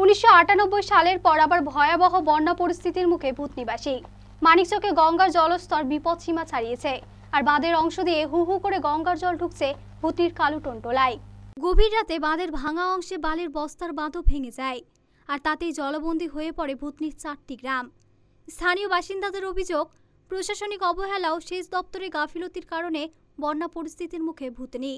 1998 সালের পর আবার ভয়াবহ বন্যা পরিস্থিতির মুখে ভূতনিবাসী। মানিকচকে গঙ্গার জলস্তর বিপদসীমা ছাড়িয়েছে, আর বাঁধের অংশ দিয়ে হু হু করে গঙ্গার জল ঢুকছে ভূতনির কালুটনটোলায়। গভীর রাতে বাঁধের ভাঙা অংশে বালির বস্তার বাঁধও ভেঙে যায়, আর তাতেই জলবন্দী হয়ে পড়ে ভূতনির 4টি গ্রাম। স্থানীয় বাসিন্দাদের অভিযোগ, প্রশাসনিক অবহেলা ও সেচ দপ্তরের গাফিলতির কারণে বন্যা পরিস্থিতির মুখে ভূতনি।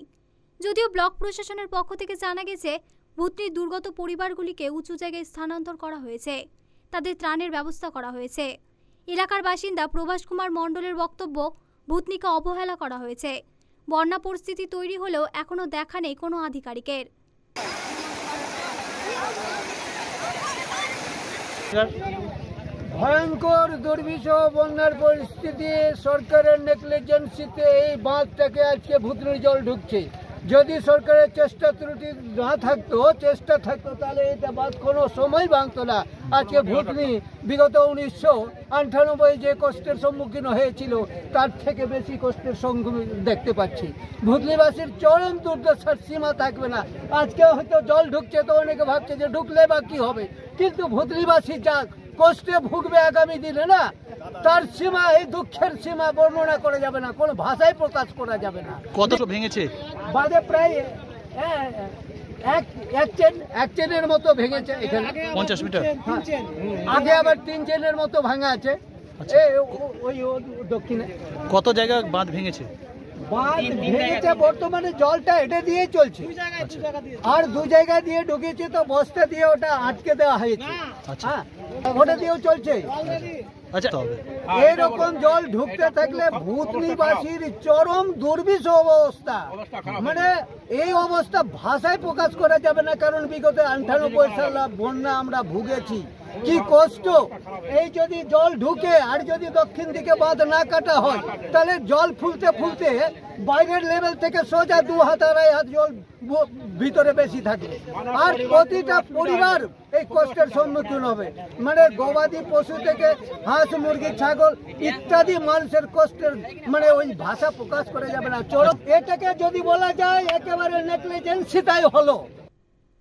যদিও ব্লক প্রশাসনের পক্ষ থেকে জানা গেছে, ভূতনির দুর্গত পরিবারগুলিকে উঁচু জায়গায় স্থানান্তর করা হয়েছে, তাদের ত্রাণের ব্যবস্থা করা হয়েছে। এলাকার বাসিন্দা প্রভাস কুমার মণ্ডলের বক্তব্য, ভূতনিকে অবহেলা করা হয়েছে। বন্যা পরিস্থিতি তৈরি হলেও এখনো দেখা নেই কোনো আধিকারিকের। ভয়ঙ্কর দুর্বিষহ বন্যার পরিস্থিতি, সরকারের নেগলিজেন্সিতে এই বাঁধটাকে আজকে ভূতনির জল ঢুকছে। যদি সরকারের চেষ্টা ত্রুটি না থাকতো, তাহলে এটা বাঁধ কোনো সময় ভাঙতো না। আজকে ভূতনি বিগত 1998 যে কষ্টের সম্মুখীন হয়েছিল, তার থেকে বেশি কষ্টের সম্মুখীন দেখতে পাচ্ছি। ভূতনিবাসীর চরম দুর্দশার সীমা থাকবে না। আজকে হয়তো জল ঢুকছে, তো অনেকে ভাবছে যে ঢুকলে বা কি হবে, কিন্তু ভূতনিবাসী যা কষ্টে ভুগবে আগামী দিনে না, তার সীমা, এই দুঃখের সীমা বর্ণনা করা যাবে না, কোনো ভাষায় প্রকাশ করা যাবে না। কতটা ভেঙেছে? বাদে প্রায় এক চেনের মতো ভেঙেছে। এখানে 50 মিটার আগে আবার 3 চেনের মতো ভাঙা আছে। ওই দক্ষিণে কত জায়গা বাঁধ ভেঙেছে? বাঁধ ভেঙেছে, বর্তমানে জলটা এটা দিয়ে চলছে, আর 2 জায়গা দিয়ে ঢুকেছে, তো বস্তা দিয়ে ওটা আটকে দেওয়া হয়েছে। হ্যাঁ, ওটা দিয়েও চলছে। আচ্ছা, এরকম জল ঢুকতে থাকলে ভূতনিবাসীর চরম দুর্বিষহ অবস্থা, মানে এই অবস্থা ভাষায় প্রকাশ করা যাবে না। কারণ বিগত 98 সাল বন্যা আমরা ভুগেছি, কি কষ্ট। এই যদি জল ঢুকে আর যদি দক্ষিণ দিকে বাঁধ না কাটা হয়, তাহলে জল ফুলতে ফুলতে বাইরের লেভেল থেকে সোজা 2 হাত 2.5 হাত জল ভিতরে বেশি থাকবে, আর প্রতিটা পরিবার এই কষ্টের সম্মুখীন হবে। মানে গবাদি পশু থেকে হাঁস, মুরগি, ছাগল ইত্যাদি মানুষের কষ্টের মানে ওই ভাষা প্রকাশ করা যাবে না। চরম, এটাকে যদি বলা যায় একেবারে নেগলিজেন্সিটাই হলো।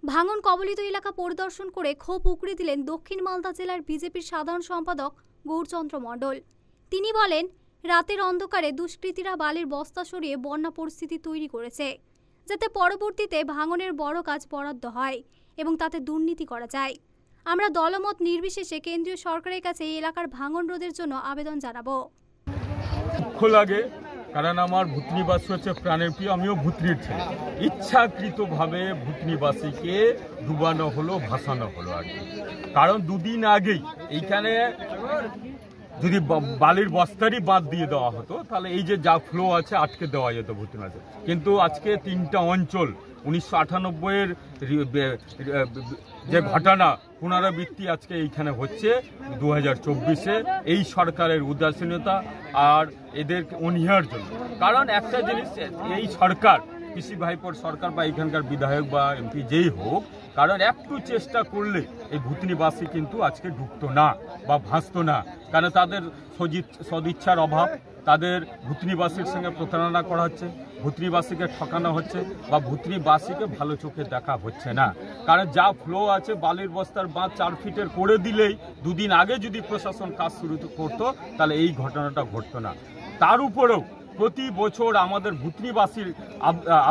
ভাঙন কবলিত এলাকা পরিদর্শন করে ক্ষোভ উগরে দিলেন দক্ষিণ মালদা জেলার বিজেপির সাধারণ সম্পাদক গৌরচন্দ্র মণ্ডল। তিনি বলেন, রাতের অন্ধকারে দুষ্কৃতীরা বালির বস্তা সরিয়ে বন্যা পরিস্থিতি তৈরি করেছে, যাতে পরবর্তীতে ভাঙনের বড় কাজ বরাদ্দ হয় এবং তাতে দুর্নীতি করা যায়। আমরা দলমত নির্বিশেষে কেন্দ্রীয় সরকারের কাছে এই এলাকার ভাঙন রোধের জন্য আবেদন জানাবো। দুঃখ লাগে, কারণ আমার ভূতনিবাসী হচ্ছে প্রাণের প্রিয়, আমিও ভূতনির ছেলে। ইচ্ছাকৃতভাবে ভূতনিবাসীকে ডুবানো হলো, ভাসানো হলো আর কি। কারণ 2 দিন আগেই এইখানে যদি বালির বস্তারই বাঁধ দিয়ে দেওয়া হতো, তাহলে এই যে যা ফ্লো আছে আটকে দেওয়া যেত ভূতনিবাসী। কিন্তু আজকে 3টা অঞ্চল 1998-এর যে ঘটনা পুনরাবৃত্তি আজকে এইখানে হচ্ছে 2024-এ, এই সরকারের উদাসীনতা আর এদের অনীহার জন্য। কারণ একটা জিনিস, এই সরকার, কৃষি ভাইপোর সরকার বা এখানকার বিধায়ক বা এমপি যেই হোক, কারণ একটু চেষ্টা করলে এই ভূতনিবাসী কিন্তু আজকে ডুবতো না বা ভাসতো না। কারণ তাদের সদিচ্ছার অভাব, তাদের ভূতনিবাসীর সঙ্গে প্রতারণা করা হচ্ছে, ভূতনিবাসীকে ঠকানো হচ্ছে বা ভূতনিবাসীকে ভালো চোখে দেখা হচ্ছে না। কারণ যা ফ্লো আছে, বালির বস্তার বাঁধ 4 ফিটের করে দিলেই 2 দিন আগে যদি প্রশাসন কাজ শুরু করতো, তাহলে এই ঘটনাটা ঘটতো না। তার উপরেও প্রতি বছর আমাদের ভূতনিবাসীর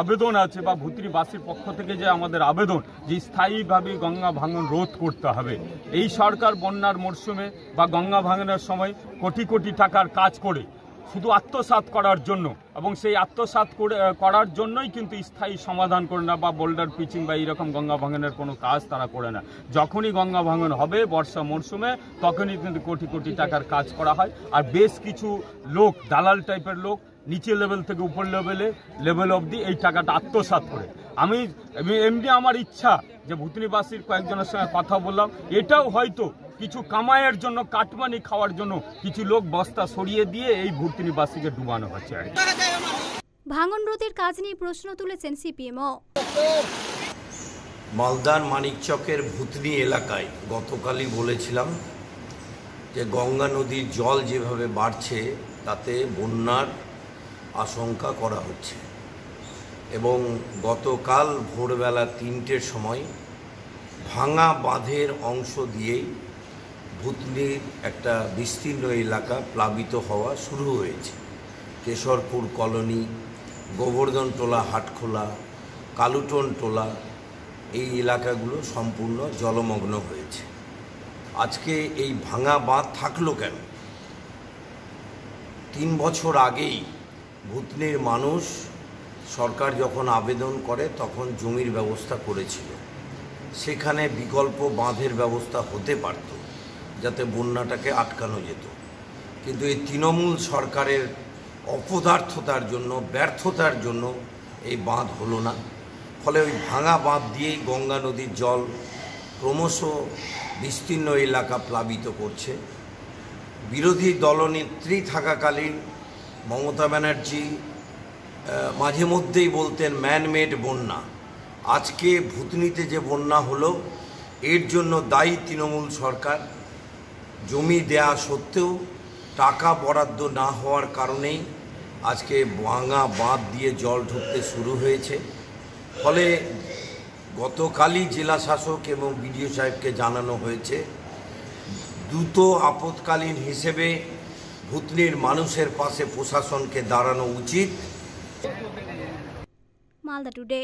আবেদন আছে, বা ভূতনিবাসীর পক্ষ থেকে যে আমাদের আবেদন, যে স্থায়ীভাবে গঙ্গা ভাঙন রোধ করতে হবে। এই সরকার বন্যার মরশুমে বা গঙ্গা ভাঙনের সময় কোটি কোটি টাকার কাজ করে শুধু আত্মসাৎ করার জন্য, এবং সেই আত্মসাৎ করার জন্যই কিন্তু স্থায়ী সমাধান করে না, বা বোল্ডার পিচিং বা এইরকম গঙ্গা ভাঙনের কোনো কাজ তারা করে না। যখনই গঙ্গা ভাঙন হবে বর্ষা মরশুমে, তখনই কিন্তু কোটি কোটি টাকার কাজ করা হয়। আর বেশ কিছু লোক, দালাল টাইপের লোক, নিচে লেভেল থেকে উপর লেভেল অবধি এই টাকাটা আত্মসাৎ করে। আমি এমনি আমার ইচ্ছা যে ভূতনিবাসীর কয়েকজনের সঙ্গে কথা বললাম, এটাও হয়তো কিছু কামাইয়ের জন্য, কাটমানি খাওয়ার জন্য কিছু লোক বস্তা সরিয়ে দিয়ে এই ভূতনিবাসীকে ডুবানো হচ্ছে। ভাঙন রোধের কাজ নিয়ে প্রশ্ন তুলেছেন সিপিএমও। মালদার মানিকচকের ভূতনি এলাকায় গতকালই বলেছিলাম যে গঙ্গা নদীর জল যেভাবে বাড়ছে, তাতে বন্যার আশঙ্কা করা হচ্ছে। এবং গতকাল ভোরবেলা 3টের সময় ভাঙা বাঁধের অংশ দিয়েই ভূতনির একটা বিস্তীর্ণ এলাকা প্লাবিত হওয়া শুরু হয়েছে। কেশরপুর কলোনি, গোবর্ধনটোলা, হাটখোলা, কালুটন টোলা, এই এলাকাগুলো সম্পূর্ণ জলমগ্ন হয়েছে। আজকে এই ভাঙা বাঁধ থাকলো কেন? 3 বছর আগেই ভূতনির মানুষ সরকার যখন আবেদন করে তখন জমির ব্যবস্থা করেছিল, সেখানে বিকল্প বাঁধের ব্যবস্থা হতে পারত যাতে বন্যাটাকে আটকানো যেত। কিন্তু এই তৃণমূল সরকারের অপদার্থতার জন্য, ব্যর্থতার জন্য এই বাঁধ হলো না। ফলে ওই ভাঙা বাঁধ দিয়েই গঙ্গা নদীর জল ক্রমশ বিস্তীর্ণ এলাকা প্লাবিত করছে। বিরোধী দলনেত্রী থাকাকালীন মমতা ব্যানার্জি মাঝে মধ্যেই বলতেন ম্যানমেড বন্যা। আজকে ভূতনিতে যে বন্যা হলো এর জন্য দায়ী তৃণমূল সরকার। জমি দেয়া সত্ত্বেও টাকা বরাদ্দ না হওয়ার কারণেই আজকে ভাঙা বাঁধ দিয়ে জল ঢুকতে শুরু হয়েছে। ফলে গতকালই জেলা শাসক এবং বিডিও সাহেবকে জানানো হয়েছে দ্রুত আপৎকালীন হিসেবে ভূতনির মানুষের পাশে প্রশাসনকে দাঁড়ানো উচিত। মালদা টুডে।